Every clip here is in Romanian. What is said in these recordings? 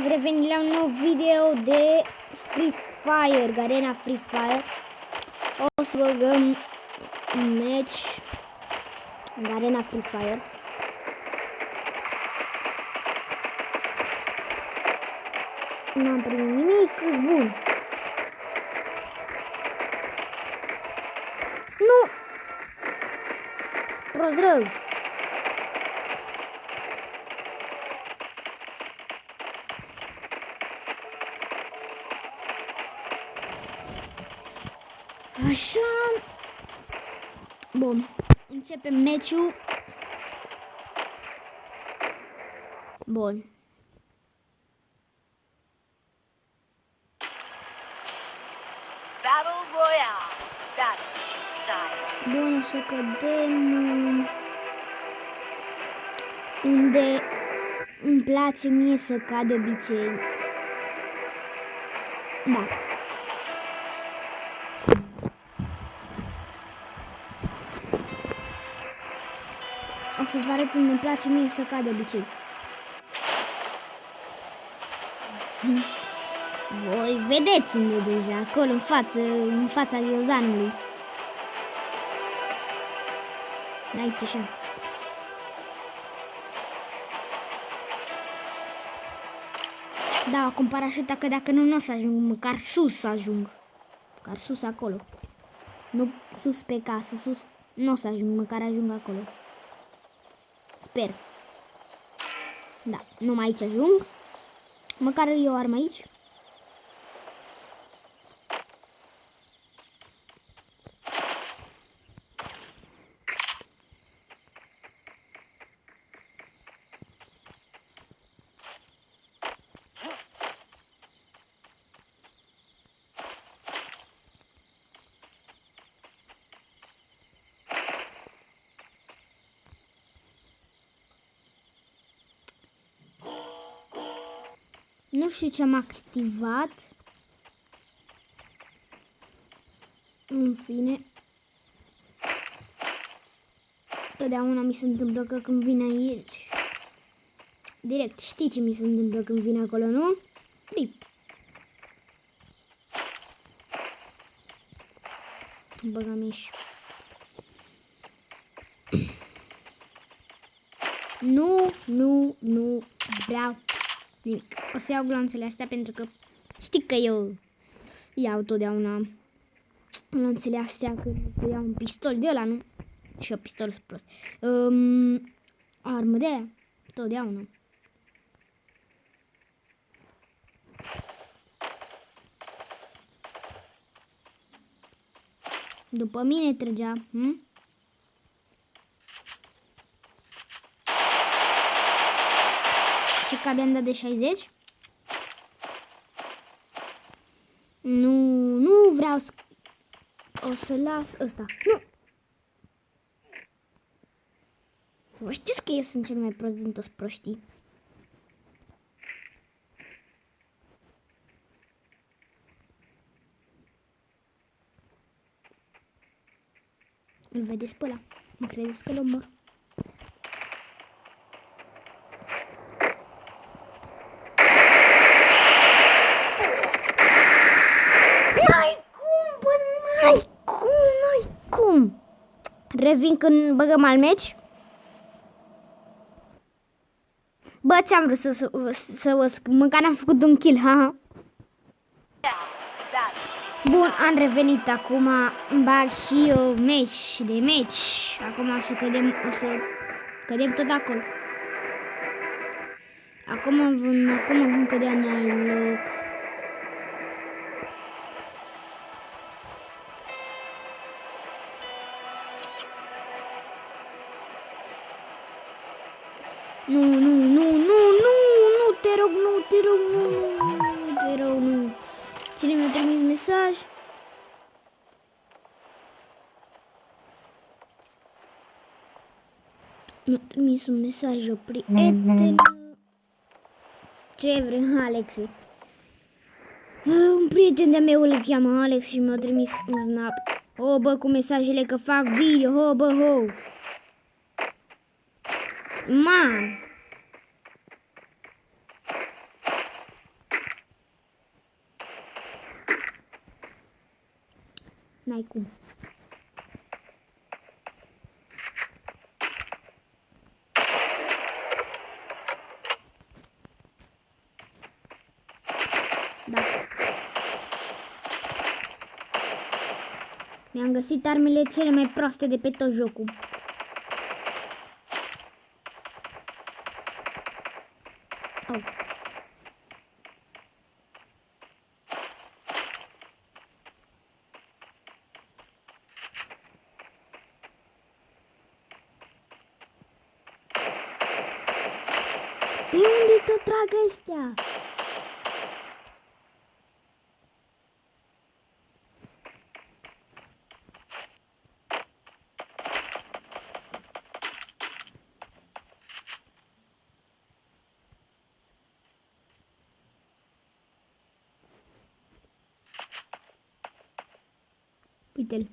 revenit la un nou video de Free Fire, Garena Free Fire. O să băgăm un match Garena Free Fire. N-am primit nimic, bun. Nu! Prost rău. Așa. Bun. Începem meciul. Bun. Battle Royale. Battle in style. Bun, o să cădem unde îmi place mie să cad de obicei. Da. O să vă arăt unde îmi place mie să cad de obicei. Voi vedeți unde deja, acolo în fața ghiozanului. Aici așa. Da, acum parașuta, că dacă nu o să ajung, măcar sus să ajung. Măcar sus acolo. Nu sus pe casă, sus. Nu o să ajung, măcar ajung acolo. Sper. Da, numai aici ajung. Măcar eu armă aici. Nu știu ce am activat. În fine. Totdeauna mi se întâmplă că când vin aici. Direct, știi ce mi se întâmplă când vin acolo, nu? Rip. Băgăm aici. Nu vreau nimic. O să iau glanțele astea pentru că știi că eu iau totdeauna glanțele astea când să iau un pistol de ăla, nu? Și eu pistol sunt prost. Armă de aia, totdeauna. După mine trăgea, Ce că abia-am dat de 60? Nu vreau să... O să las ăsta. Nu! Vă știți că eu sunt cel mai prost din toți proștii. Îl vedeți pe ăla? Mă credeți că-l omor? N-ai cum! Revin când băgăm al meci. Bă, ți-am vrut să vă spun, măcar am făcut un kill, ha? Bun, am revenit acum, bag și eu meci de meci. Acum o să cădem tot acolo. Acum vom cădea în alt loc. Nu, te rog, nu. Cine mi-a trimis mesaj? Mi-a trimis un mesaj o prietenă. Ce vrei, Alex? Un prieten de-a meu îl cheamă Alex și mi-a trimis un snap. O, bă, cu mesajele că fac video, ho, bă, ho. Man. N-ai cum. Da. Mi-am găsit armele cele mai proaste de pe tot jocul. Oh. Pe unde tot trag ăștia? Uite-l.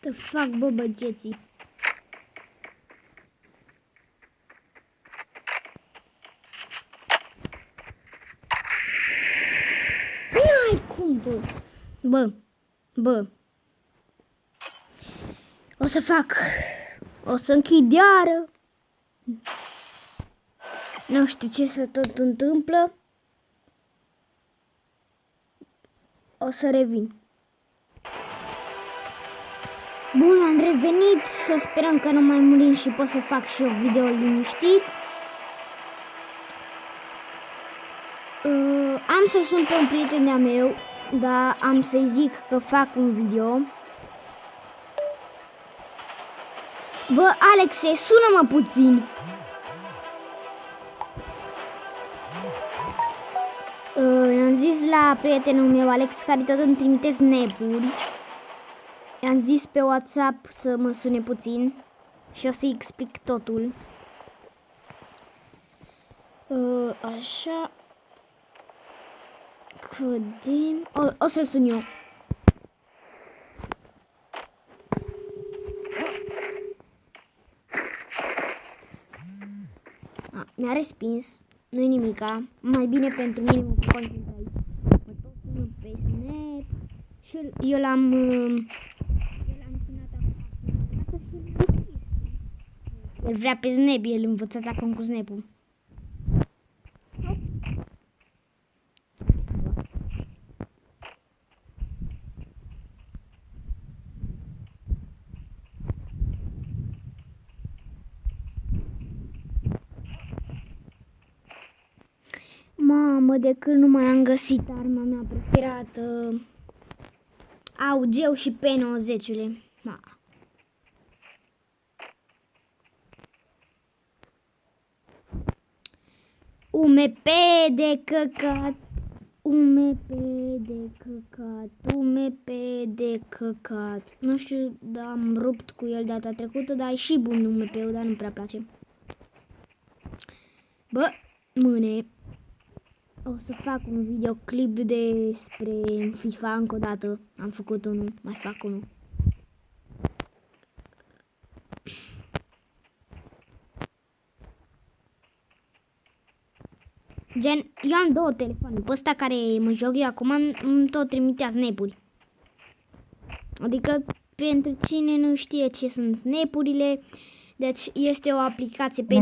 The fuck, bă, băgeții. N-ai cum, bă. Bă. O să închid iară. Nu știu ce se tot întâmplă. O să revin. Bun, am revenit, să sperăm că nu mai murim și pot să fac și eu video liniștit. Am să sun pe un prieten de-a meu, dar am să-i zic că fac un video. Bă, Alexe, sună-mă puțin. I-am zis la prietenul meu, Alex, care tot îmi trimite snap-uri. I-am zis pe WhatsApp să mă sune puțin și o să-i explic totul. Așa. Cădem. O să-l sun eu. Mi-a respins. Nu-i nimica. Mai bine pentru mine mă concentrez aici. Mă tot sună pe Snap. Și eu l-am sunat acum. El vrea pe Snap, el învățat acum cu Snap-ul. Mamă, de când nu mai am găsit arma mea preferată. Augeu și P90-ule. UMP de căcat. UMP de căcat. UMP de căcat. Nu știu, dar am rupt cu el data trecută, dar e și bun UMP-ul, dar nu prea place. Bă, mâine o să fac un videoclip despre FIFA încă o dată. Am făcut unul, mai fac unul. Gen, eu am două telefoane. Pe ăsta care mă joc eu acum îmi tot trimitea snap-uri. Adică, pentru cine nu știe ce sunt snap-urile, deci este o aplicație pe...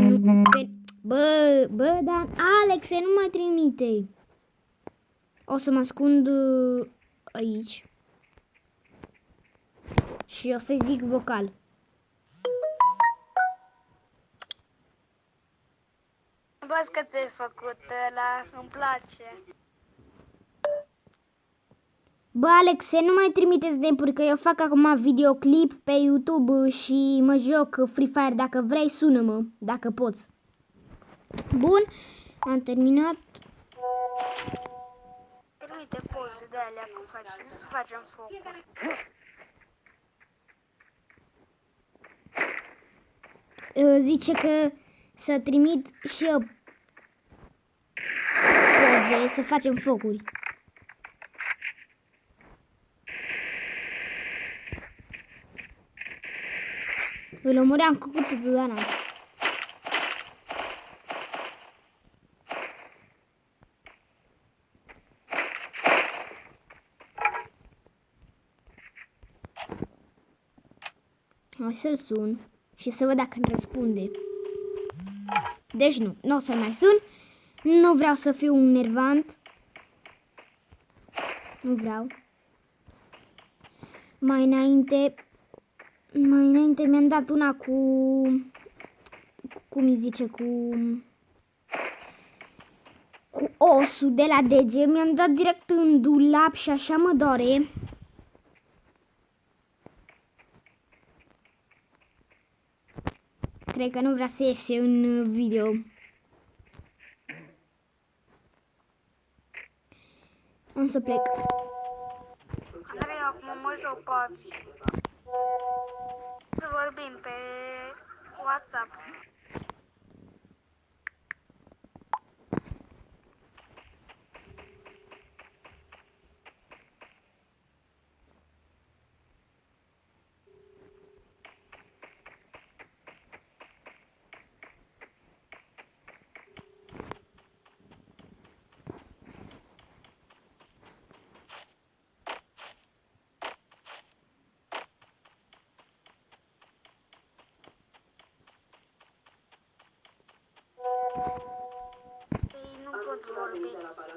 Bă, dar Alex, nu mai trimite. O să mă ascund aici. Și o să-i zic vocal. Văd că ți-ai făcut ăla, îmi place. Bă, Alexe, nu mai trimiteți snap-uri, că eu fac acum videoclip pe YouTube și mă joc Free Fire. Dacă vrei, sună-mă, dacă poți. Bun, am terminat. Uite poze de alea cum facem, să facem focul. Zice că să trimit și eu poze, să facem focuri. Îl omoream cu cuțitul, Dana. Hai să-l sun și să văd dacă îmi răspunde. Deci nu o să mai sun. Nu vreau să fiu un nervant. Nu vreau. Mai înainte mi-am dat una cu... Cum îi zice? Cu osul de la dege. Mi-am dat direct în dulap și așa mă doare. Cred că nu vrea să iese în video. Am să plec. Andrei, acum mă joc PUBG. Să vorbim pe WhatsApp.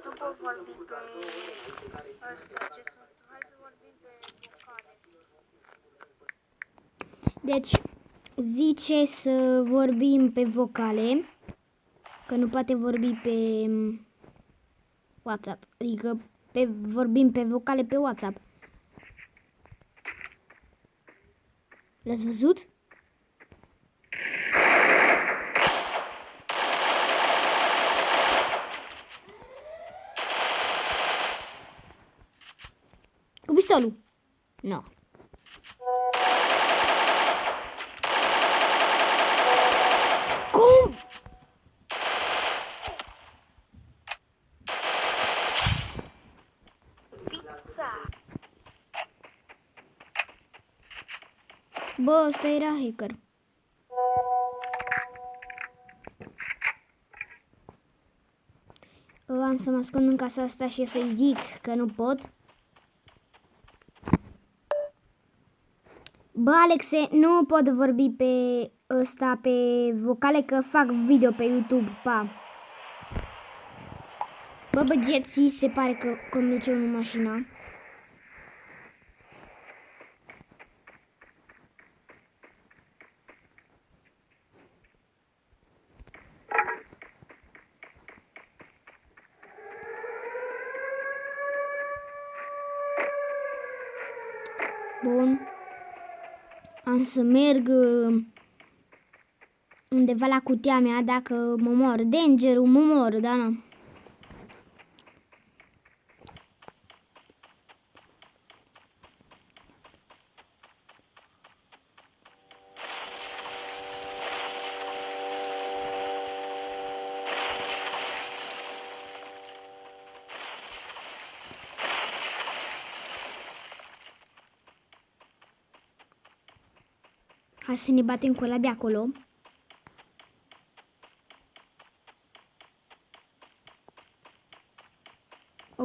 Nu pot vorbi pe ăsta ce sunt. Hai să vorbim pe vocale. Deci, zice să vorbim pe vocale, că nu poate vorbi pe WhatsApp. Adică vorbim pe vocale pe WhatsApp. L-ați văzut? Cu pistolul. No. Cum? Pizza. Bă, ăsta era hacker. Am să mă ascund în casa asta și să-i zic că nu pot. Bă, Alexe, nu pot vorbi pe ăsta, pe vocale, că fac video pe YouTube, pa. Bă, băgeții, se pare că conduce o mașină. Bun. Am să merg undeva la cutia mea, dacă mă mor. Danger-ul mă mor, da, na. Hai să ne batem cu ăla de acolo.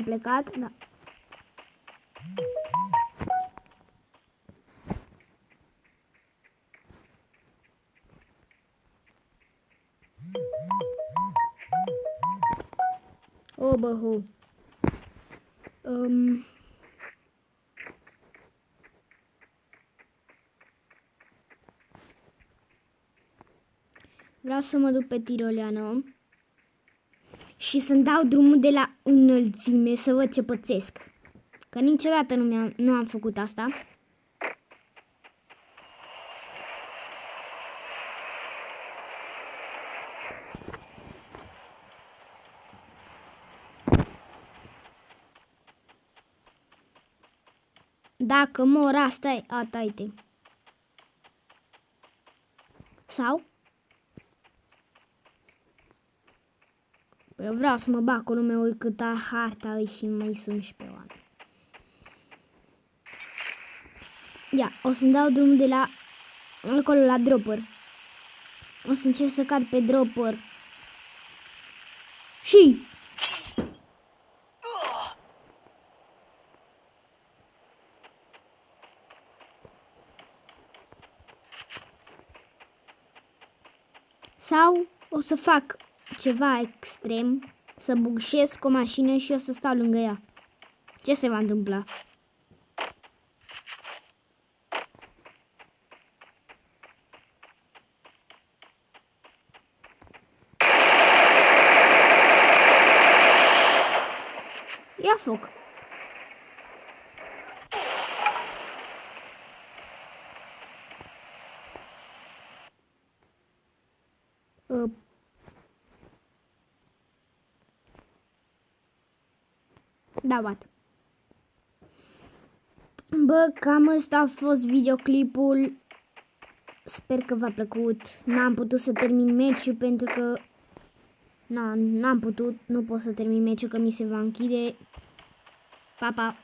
plecat, da. O, bă, ho. Vreau să mă duc pe tiroleană și să-mi dau drumul de la înălțime să văd ce pățesc. Că niciodată nu am făcut asta. Dacă mor, asta-i, uite. Sau? Eu vreau să mă bag acolo, meu, câta harta îi și mai sunt și pe oameni. Ia, o să-mi dau drumul de la acolo la dropper. O să încerc să cad pe dropper. Și... Sau o să fac ceva extrem, să bugșesc o mașină și o să stau lângă ea. Ce se va întâmpla? Ia foc. Da, bat. Bă, cam ăsta a fost videoclipul. Sper că v-a plăcut. N-am putut să termin meciul pentru că n-am putut, nu pot să termin meciul că mi se va închide. Pa, pa!